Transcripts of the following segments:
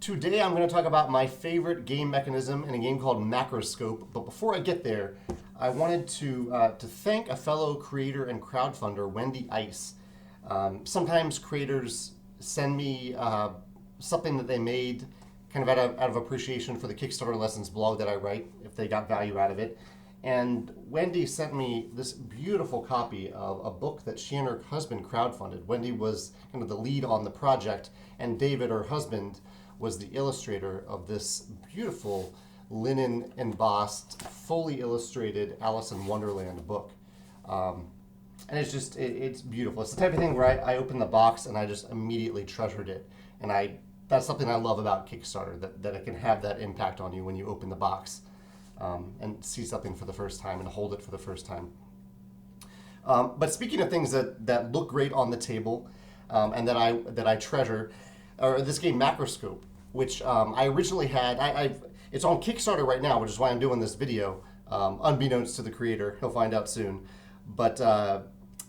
Today I'm going to talk about my favorite game mechanism in a game called Macroscope. But before I get there, I wanted to thank a fellow creator and crowdfunder, Wendy Ice. Sometimes creators send me something that they made kind of out of appreciation for the Kickstarter Lessons blog that I write, if they got value out of it. And Wendy sent me this beautiful copy of a book that she and her husband crowdfunded. Wendy was kind of the lead on the project, and David, her husband, was the illustrator of this beautiful linen embossed, fully illustrated Alice in Wonderland book. And it's beautiful. It's the type of thing where I opened the box and I just immediately treasured it. And that's something I love about Kickstarter, that it can have that impact on you when you open the box and see something for the first time and hold it for the first time. But speaking of things that look great on the table and that I treasure, or this game Macroscope, which I originally had. It's on Kickstarter right now, which is why I'm doing this video, unbeknownst to the creator. He'll find out soon. But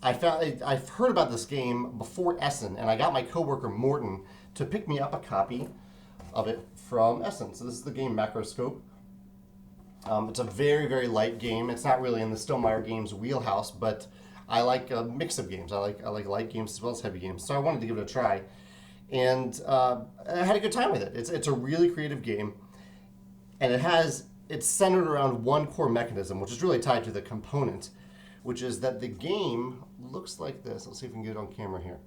I've heard about this game before Essen, and I got my coworker Morton to pick me up a copy of it from Essen. So this is the game Macroscope. It's a very, very light game. It's not really in the Stonemaier Games wheelhouse, but I like a mix of games. I like light games as well as heavy games. So I wanted to give it a try. And I had a good time with it. It's a really creative game, and it's centered around one core mechanism, which is really tied to the component, which is that the game looks like this. Let's see if we can get it on camera here.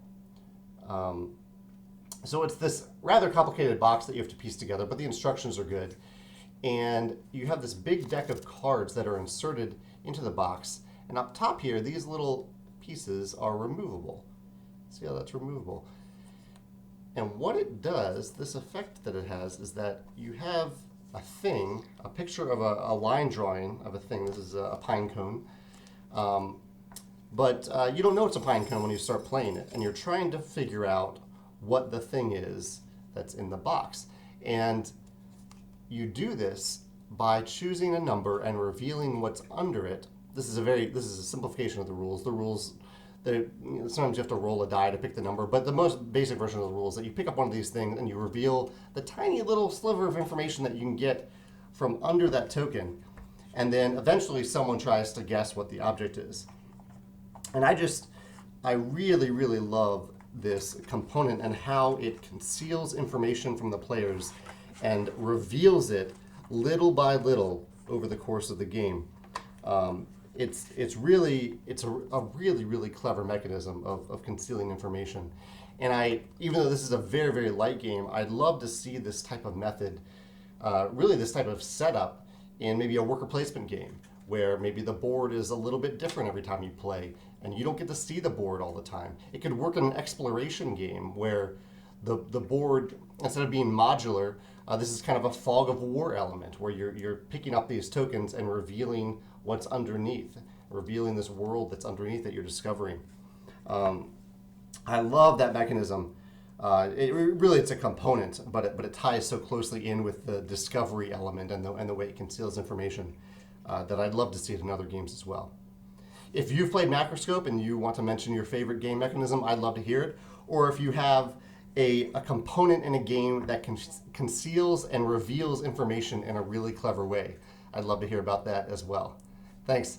So it's this rather complicated box that you have to piece together, but the instructions are good. And you have this big deck of cards that are inserted into the box, and up top here, these little pieces are removable. See how that's removable? And what it does, this effect that it has, is that you have a picture of a line drawing of a thing. This is a pine cone. But you don't know it's a pine cone when you start playing it. And you're trying to figure out what the thing is that's in the box. And you do this by choosing a number and revealing what's under it. This is a simplification of the rules. The rules, sometimes you have to roll a die to pick the number, but the most basic version of the rule is that you pick up one of these things and you reveal the tiny little sliver of information that you can get from under that token, and then eventually someone tries to guess what the object is. And I really, really love this component and how it conceals information from the players and reveals it little by little over the course of the game. It's a really, really clever mechanism of concealing information. And even though this is a very, very light game, I'd love to see this type of method, really this type of setup in maybe a worker placement game, where maybe the board is a little bit different every time you play, and you don't get to see the board all the time. It could work in an exploration game where the board, instead of being modular, this is kind of a fog of war element, where you're picking up these tokens and revealing what's underneath, revealing this world that's underneath that you're discovering. I love that mechanism. It's a component, but it ties so closely in with the discovery element and the way it conceals information that I'd love to see it in other games as well. If you've played Macroscope and you want to mention your favorite game mechanism, I'd love to hear it. Or if you have a component in a game that conceals and reveals information in a really clever way, I'd love to hear about that as well. Thanks.